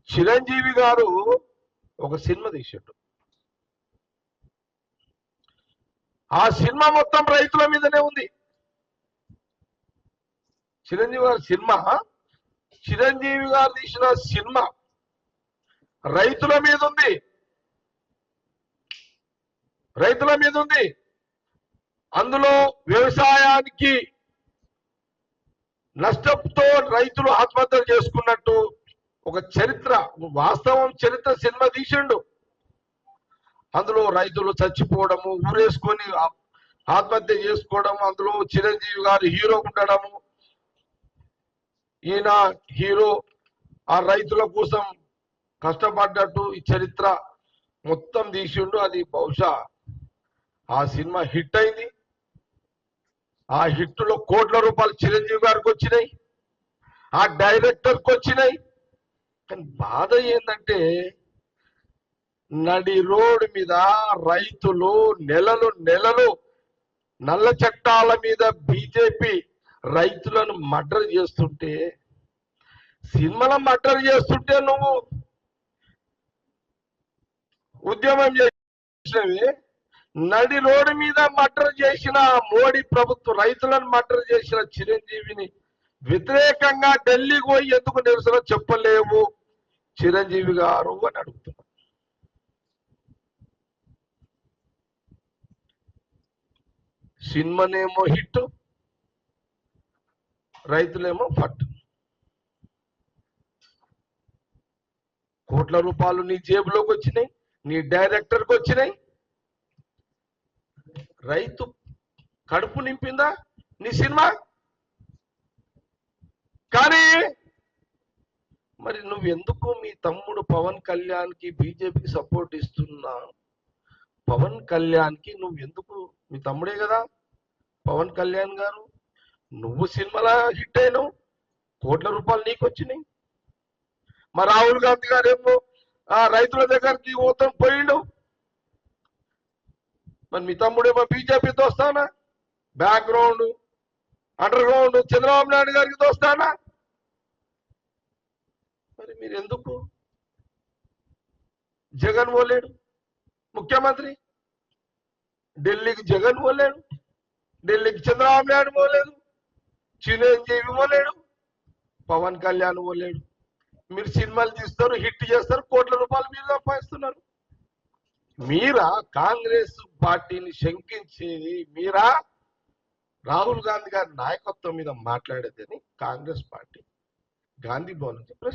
చిరంజీవి గారు ఒక సినిమా తీసాడు. ఆ సినిమా మొత్తం రైతుల మీదనే ఉంది. చిరంజీవి గారి సినిమా, చిరంజీవి గారు తీసిన సినిమా రైతుల మీద ఉంది. రైతుల మీద ఉంది. అందులో వ్యవసాయానికి నష్టంతో రైతులు ఆత్మహత్యలు చేసుకున్నట్టు ఒక చరిత్ర, వాస్తవం చరిత్ర సినిమా తీసిండు. అందులో రైతులు చచ్చిపోవడము, ఊరేసుకొని ఆత్మహత్య చేసుకోవడం, అందులో చిరంజీవి గారు హీరో ఉండడము, ఈయన హీరో ఆ రైతుల కోసం కష్టపడ్డట్టు ఈ చరిత్ర మొత్తం తీసిండు. అది బహుశా ఆ సినిమా హిట్ అయింది. ఆ హిట్లో కోట్ల రూపాయలు చిరంజీవి గారికి వచ్చినాయి, ఆ డైరెక్టర్కి వచ్చినాయి. కానీ బాధ ఏంటంటే నడి రోడ్డు మీద రైతులు నెలలు నల్ల చట్టాల మీద బీజేపీ రైతులను మర్డర్ చేస్తుంటే, సినిమాలో మర్డర్ చేస్తుంటే నువ్వు ఉద్యమం చేసినవి. నడి రోడ్డు మీద మర్డర్ చేసిన మోడీ ప్రభుత్వం, రైతులను మర్డర్ చేసిన చిరంజీవిని వ్యతిరేకంగా ఢిల్లీకి పోయి ఎందుకు నిరసన చెప్పలేవు చిరంజీవి గారు అని అడుగుతున్నా. సినిమానేమో హిట్, రైతులేమో ఫట్. కోట్ల రూపాయలు నీ జేబులోకి వచ్చినాయి, నీ డైరెక్టర్కి వచ్చినాయి. రైతు కడుపు నింపిందా నీ సినిమా? కానీ మరి నువ్వెందుకు మీ తమ్ముడు పవన్ కళ్యాణ్కి బీజేపీకి సపోర్ట్ ఇస్తున్నా? పవన్ కళ్యాణ్కి నువ్వెందుకు, మీ తమ్ముడే కదా పవన్ కళ్యాణ్ గారు, నువ్వు సినిమాలో హిట్ అయినావు, కోట్ల రూపాయలు నీకు వచ్చినాయి. మరి రాహుల్ గాంధీ గారు ఏమో రైతుల దగ్గరికి పోతాం పోయిండు. మరి మీ తమ్ముడేమో బీజేపీ దోస్తానా, background underground Chandrababu Naidu గారికి దోస్తానా? మరి మీరు ఎందుకు? జగన్ పోలేడు ముఖ్యమంత్రి, ఢిల్లీకి జగన్ పోలేడు, ఢిల్లీకి చంద్రబాబు నాయుడు పోలేదు, చిరంజీవి పోలేడు, పవన్ కళ్యాణ్ పోలేడు. మీరు సినిమాలు తీస్తారు, హిట్ చేస్తారు, కోట్ల రూపాయలు మీరు సంపాదిస్తున్నారు. మీరా కాంగ్రెస్ పార్టీని శంకించేది? మీరా రాహుల్ గాంధీ గారి నాయకత్వం మీద మాట్లాడేదని కాంగ్రెస్ పార్టీ గాంధీ భవన్ నుంచి